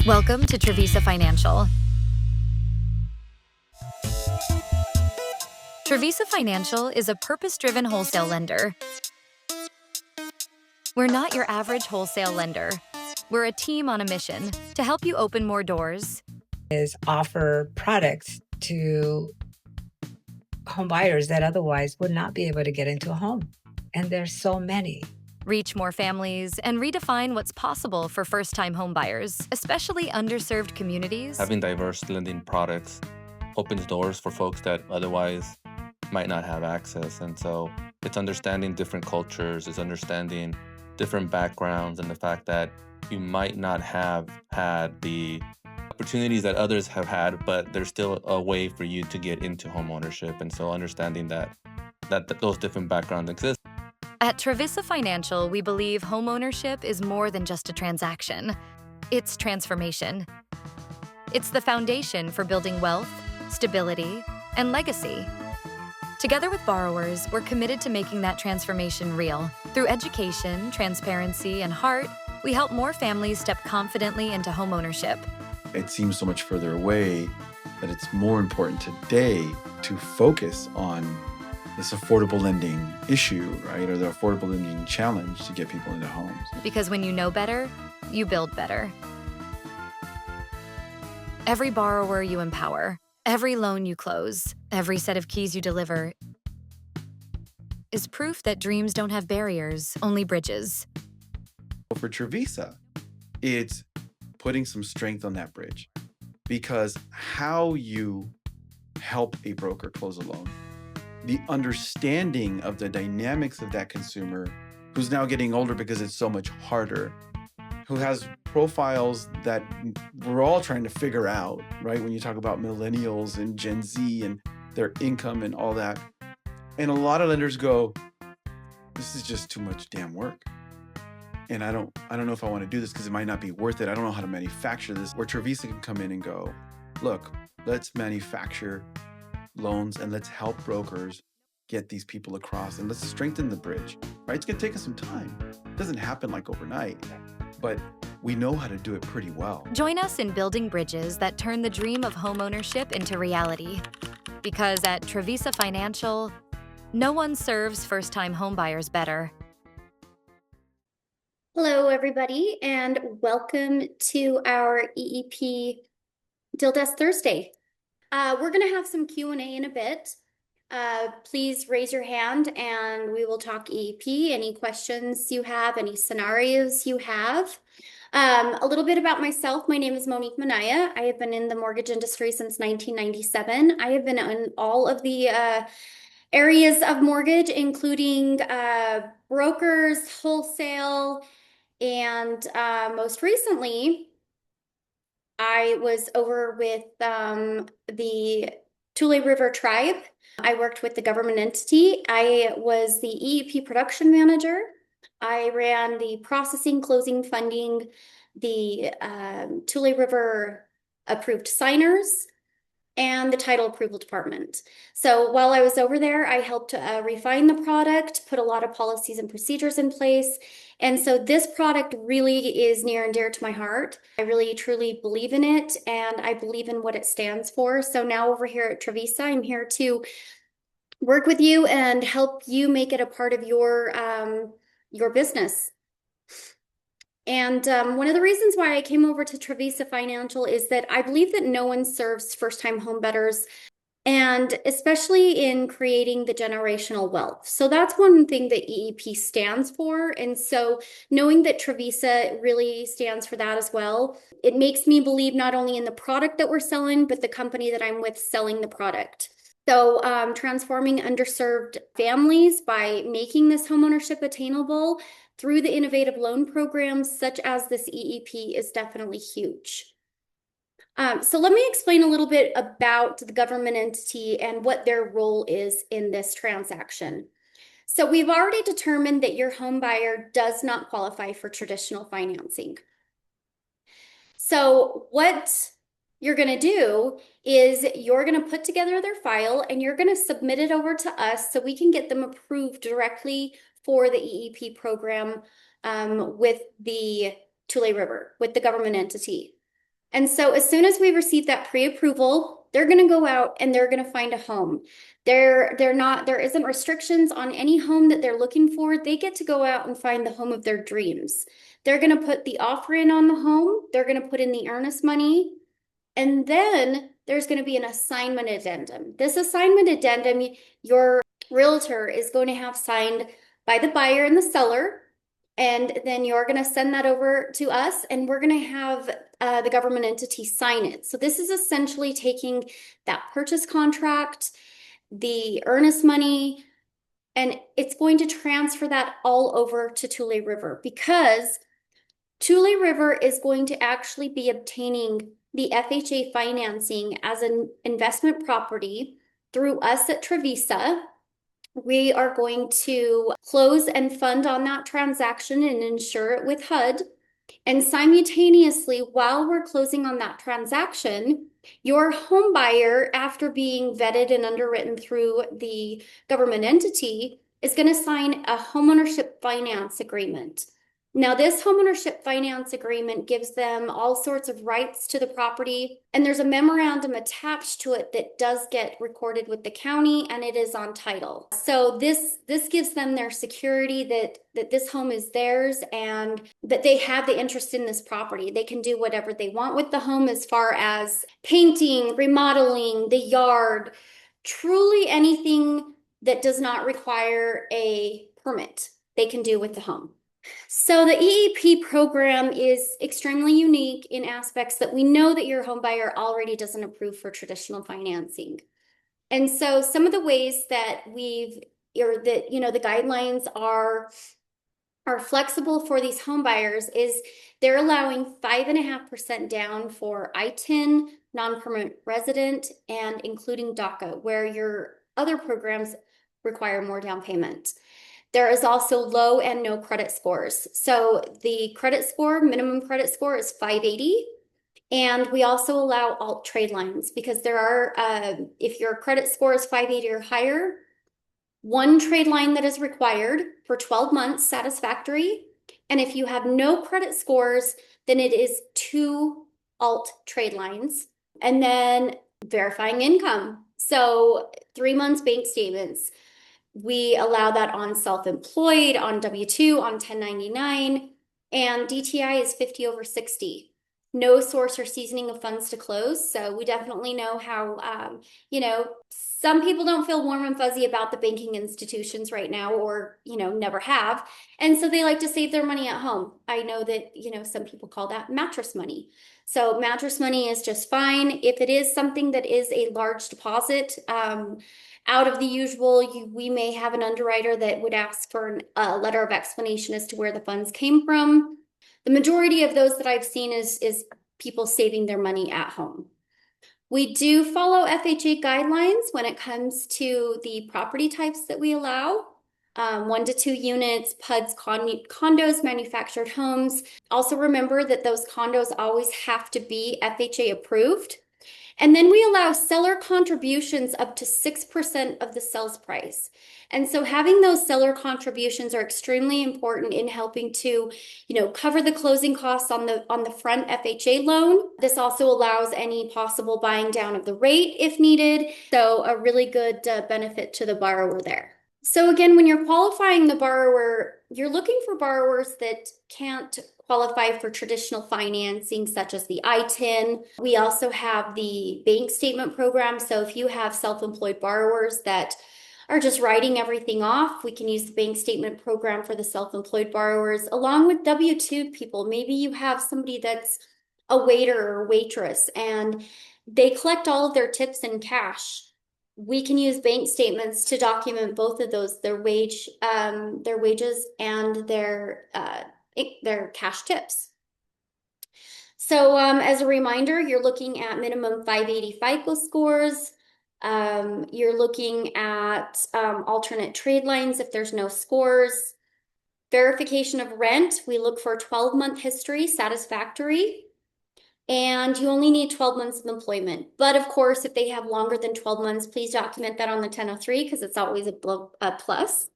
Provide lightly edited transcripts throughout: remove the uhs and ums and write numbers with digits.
Welcome to Trevisa Financial. Trevisa Financial is a purpose-driven wholesale lender. We're not your average wholesale lender. We're a team on a mission to help you open more doors. Is offer products to home buyers that otherwise would not be able to get into a home. And there's so many. Reach more families and redefine what's possible for first-time homebuyers, especially underserved communities. Having diverse lending products opens doors for folks that otherwise might not have access. And so it's understanding different cultures, it's understanding different backgrounds, and the fact that you might not have had the opportunities that others have had, but there's still a way for you to get into homeownership. And so understanding that those different backgrounds exist. At Trevisa Financial, we believe homeownership is more than just a transaction. It's transformation. It's the foundation for building wealth, stability, and legacy. Together with borrowers, we're committed to making that transformation real. Through education, transparency, and heart, we help more families step confidently into homeownership. It seems so much further away that it's more important today to focus on this affordable lending issue, right? Or the affordable lending challenge to get people into homes. Because when you know better, you build better. Every borrower you empower, every loan you close, every set of keys you deliver is proof that dreams don't have barriers, only bridges. For Trevisa, it's putting some strength on that bridge, because how you help a broker close a loan, the understanding of the dynamics of that consumer who's now getting older because it's so much harder, who has profiles that we're all trying to figure out, right? When you talk about millennials and Gen Z and their income and all that. And a lot of lenders go, this is just too much damn work. And I don't know if I want to do this because it might not be worth it. I don't know how to manufacture this. Where Trevisa can come in and go, look, let's manufacture loans and let's help brokers get these people across, and let's strengthen the bridge, right? It's going to take us some time. It doesn't happen like overnight, but we know how to do it pretty well. Join us in building bridges that turn the dream of homeownership into reality. Because at Trevisa Financial, no one serves first-time homebuyers better. Hello, everybody, and welcome to our EEP Deal Desk Thursday. We're going to have some Q&A in a bit. Please raise your hand and we will talk EEP, any questions you have, any scenarios you have. A little bit about myself. My name is Monique Minaya. I have been in the mortgage industry since 1997. I have been in all of the areas of mortgage, including brokers, wholesale, and most recently, I was over with the Tule River Tribe. I worked with the government entity. I was the EEP production manager. I ran the processing, closing, funding, the Tule River approved signers, and the title approval department. So while I was over there, I helped refine the product, put a lot of policies and procedures in place. And so this product really is near and dear to my heart. I really truly believe in it, and I believe in what it stands for. So now over here at Trevisa, I'm here to work with you and help you make it a part of your business. And one of the reasons why I came over to Trevisa Financial is that I believe that no one serves first-time homebuyers, and especially in creating the generational wealth. So that's one thing that EEP stands for. And so knowing that Trevisa really stands for that as well, it makes me believe not only in the product that we're selling, but the company that I'm with selling the product. So transforming underserved families by making this homeownership attainable through the innovative loan programs such as this EEP is definitely huge. So let me explain a little bit about the government entity and what their role is in this transaction. So we've already determined that your home buyer does not qualify for traditional financing. So what you're going to do is you're going to put together their file and you're going to submit it over to us so we can get them approved directly for the EEP program with the Tule River, with the government entity. And so as soon as we receive that pre-approval, they're going to go out and they're going to find a home. There isn't restrictions on any home that they're looking for. They get to go out and find the home of their dreams. They're going to put the offer in on the home. They're going to put in the earnest money. And then there's going to be an assignment addendum. This assignment addendum, your realtor is going to have signed by the buyer and the seller. And then you're going to send that over to us, and we're going to have the government entity sign it. So this is essentially taking that purchase contract, the earnest money, and it's going to transfer that all over to Tule River, because Tule River is going to actually be obtaining the FHA financing as an investment property through us at Trevisa. We are going to close and fund on that transaction and insure it with HUD. And simultaneously, while we're closing on that transaction, your home buyer, after being vetted and underwritten through the government entity, is going to sign a homeownership finance agreement. Now, this homeownership finance agreement gives them all sorts of rights to the property, and there's a memorandum attached to it that does get recorded with the county, and it is on title. So this gives them their security that this home is theirs and that they have the interest in this property. They can do whatever they want with the home as far as painting, remodeling, the yard, truly anything that does not require a permit, they can do with the home. So the EEP program is extremely unique in aspects that we know that your home buyer already doesn't approve for traditional financing. And so some of the ways that the guidelines are flexible for these home buyers is they're allowing 5.5% down for I-10, non-permanent resident, and including DACA, where your other programs require more down payment. There is also low and no credit scores. So the minimum credit score is 580. And we also allow alt trade lines, because there are, if your credit score is 580 or higher, one trade line that is required for 12 months satisfactory. And if you have no credit scores, then it is 2 alt trade lines. And then verifying income. So 3 months bank statements. We allow that on self-employed, on W-2, on 1099, and DTI is 50 over 60. No source or seasoning of funds to close. So we definitely know how, some people don't feel warm and fuzzy about the banking institutions right now, or, never have. And so they like to save their money at home. I know that, some people call that mattress money. So mattress money is just fine. If it is something that is a large deposit, out of the usual, we may have an underwriter that would ask for a letter of explanation as to where the funds came from. The majority of those that I've seen is people saving their money at home. We do follow FHA guidelines when it comes to the property types that we allow. 1 to 2 units, PUDs, condos, manufactured homes. Also remember that those condos always have to be FHA approved. And then we allow seller contributions up to 6% of the sales price. And so having those seller contributions are extremely important in helping to, cover the closing costs on the front FHA loan. This also allows any possible buying down of the rate if needed. So a really good benefit to the borrower there. So again, when you're qualifying the borrower, you're looking for borrowers that can't qualify for traditional financing, such as the I-10. We also have the bank statement program. So if you have self-employed borrowers that are just writing everything off, we can use the bank statement program for the self-employed borrowers, along with W-2 people. Maybe you have somebody that's a waiter or waitress and they collect all of their tips in cash. We can use bank statements to document both of those, their wages and their cash tips. So as a reminder, you're looking at minimum 580 FICO scores. You're looking at alternate trade lines if there's no scores. Verification of rent, we look for a 12-month history, satisfactory. And you only need 12 months of employment. But of course, if they have longer than 12 months, please document that on the 1003 because it's always a plus.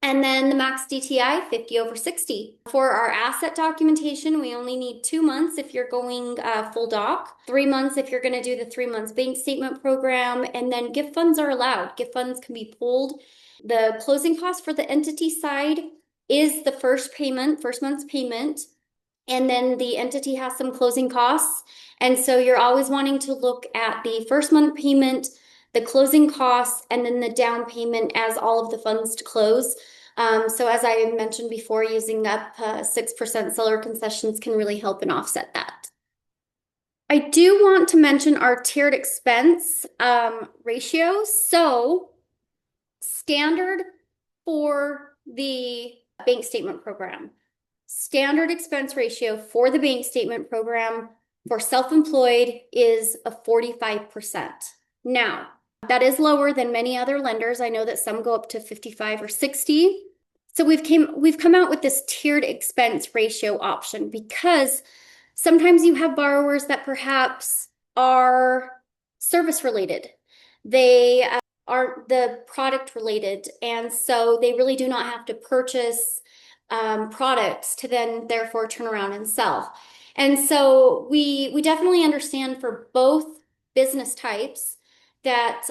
And then the max DTI, 50 over 60. For our asset documentation, we only need 2 months if you're going full doc, 3 months if you're going to do the 3 months bank statement program, and then gift funds are allowed. Gift funds can be pulled. The closing cost for the entity side is the first month's payment, and then the entity has some closing costs. And so you're always wanting to look at the first month payment, the closing costs, and then the down payment as all of the funds to close. So as I mentioned before, using up 6% seller concessions can really help and offset that. I do want to mention our tiered expense ratios. So standard for the bank statement program. Standard expense ratio for the bank statement program for self-employed is a 45%. Now, that is lower than many other lenders. I know that some go up to 55 or 60. So we've come out with this tiered expense ratio option because sometimes you have borrowers that perhaps are service related. They aren't the product related, and so they really do not have to purchase products to then therefore turn around and sell. And so we definitely understand for both business types that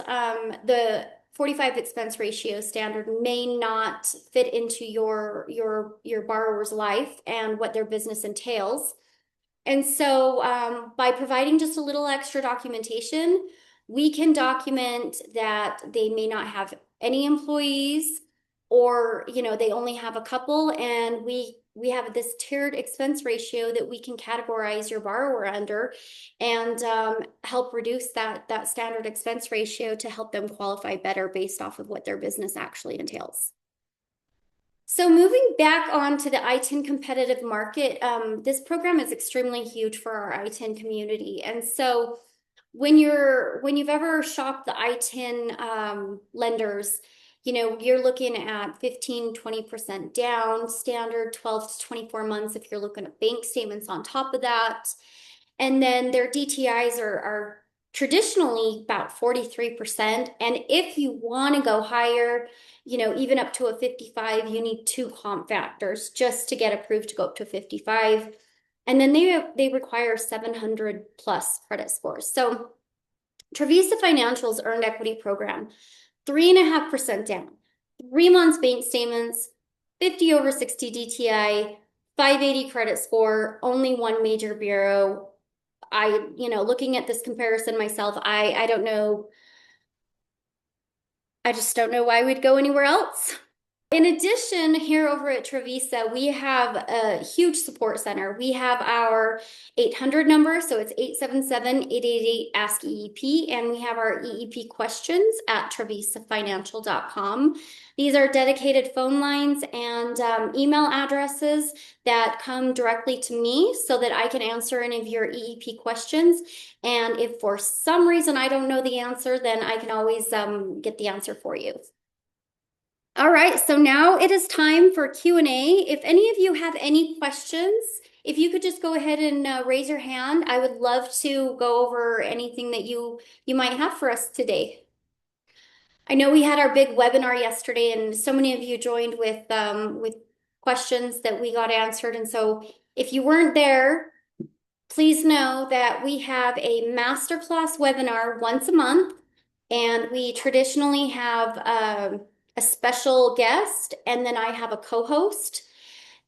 the 45 expense ratio standard may not fit into your borrower's life and what their business entails. And so by providing just a little extra documentation, we can document that they may not have any employees, or they only have a couple, and we have this tiered expense ratio that we can categorize your borrower under and help reduce that standard expense ratio to help them qualify better based off of what their business actually entails. So moving back on to the I-10 competitive market, this program is extremely huge for our I-10 community. And so when you've ever shopped the I-10 lenders, you're looking at 15-20% down, standard 12 to 24 months if you're looking at bank statements on top of that. And then their DTIs are traditionally about 43%. And if you want to go higher, even up to a 55, you need 2 comp factors just to get approved to go up to 55. And then they require 700 plus credit scores. So Trevisa Financial's earned equity program, 3.5% down, 3 months bank statements, 50 over 60 DTI, 580 credit score, only 1 major bureau. Looking at this comparison myself, I don't know. I just don't know why we'd go anywhere else. In addition, here over at Travisa, we have a huge support center. We have our 800 number, so it's 877-888-ASK-EEP, and we have our EEP questions at travisafinancial.com. These are dedicated phone lines and email addresses that come directly to me so that I can answer any of your EEP questions. And if for some reason I don't know the answer, then I can always get the answer for you. All right, so now it is time for Q&A. If any of you have any questions, if you could just go ahead and raise your hand, I would love to go over anything that you might have for us today. I know we had our big webinar yesterday, and so many of you joined with questions that we got answered. And so if you weren't there, please know that we have a masterclass webinar once a month, and we traditionally have a special guest, and then I have a co-host,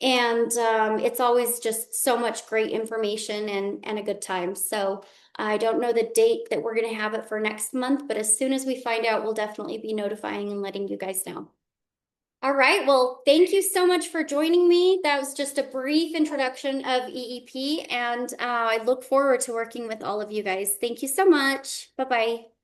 and it's always just so much great information and a good time. So I don't know the date that we're going to have it for next month, but as soon as we find out, we'll definitely be notifying and letting you guys know. All right, well, thank you so much for joining me. That was just a brief introduction of EEP, and I look forward to working with all of you guys. Thank you so much. Bye-bye.